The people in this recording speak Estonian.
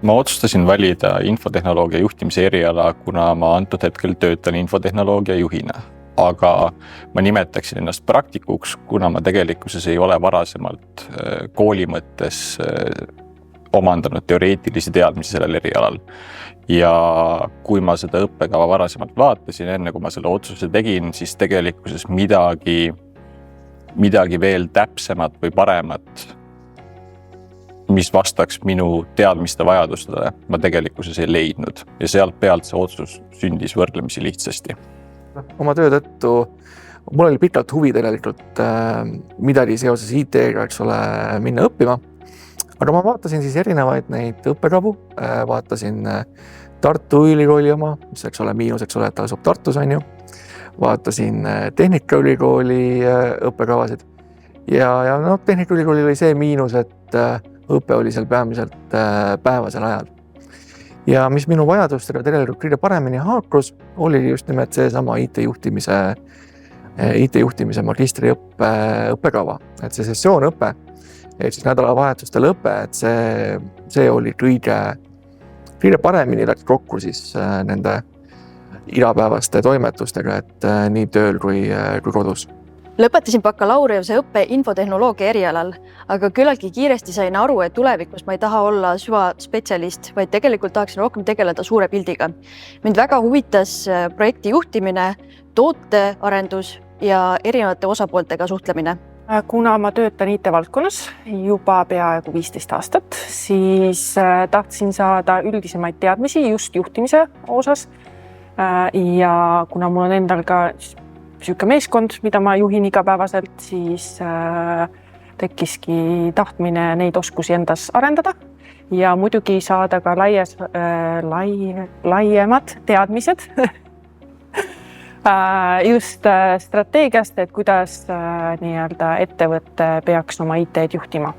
Ma otsustasin valida infotehnoloogia juhtimise eriala, kuna ma antud hetkel töötan infotehnoloogia juhina. Aga ma nimetaksin ennast praktikuks, kuna ma tegelikkuses ei ole varasemalt kooli mõttes omandanud teoreetilisi teadmisi sellel erialal. Ja kui ma seda õppekava varasemalt vaatasin, enne kui ma selle otsuse tegin, siis tegelikkuses midagi veel täpsemat või paremat, mis vastaks minu teadmiste vajadustele, ma tegelikkuses ei leidnud. Ja sealt pealt see otsus sündis võrdlemisi lihtsasti. Oma töö tõttu mul oli pikalt huvi tegelikult midagi seoses IT-ga, eks ole, minna õppima. Aga ma vaatasin siis erinevaid neid õppekavu, vaatasin Tartu Ülikooli oma, mis eks ole miinus, eks ole, et ta asub Tartus on ju. Vaatasin Tehnikaülikooli õppekavasid ja Tehnikaülikooli oli see miinus, et õpe oli seal peamiselt päevasel ajal. Ja mis minu vajadustega tegelikult kõige paremini haakus, oli just nimelt see sama IT-juhtimise magistri õppekava. Et see sessioonõpe, et siis nädalavahetustel õpe, et see oli kõige paremini läks kokku siis nende igapäevaste toimetustega, et nii tööl kui kodus. Lõpetasin bakalaureuse õppe infotehnoloogia erialal, aga küllaltki kiiresti sain aru, et tulevikus ma ei taha olla süvaspetsialist, vaid tegelikult tahaksin rohkem tegeleda suure pildiga. Mind väga huvitas projekti juhtimine, tootearendus ja erinevate osapooltega suhtlemine. Kuna ma töötan IT-valdkonnas juba peaaegu 15 aastat, siis tahtsin saada üldisemaid teadmisi just juhtimise osas. Ja kuna mul on endal ka selline meeskond, mida ma juhin igapäevaselt, siis tekkiski tahtmine neid oskusi endas arendada ja muidugi saada ka laiemad teadmised just strateegiast, et kuidas ettevõte peaks oma IT-d juhtima.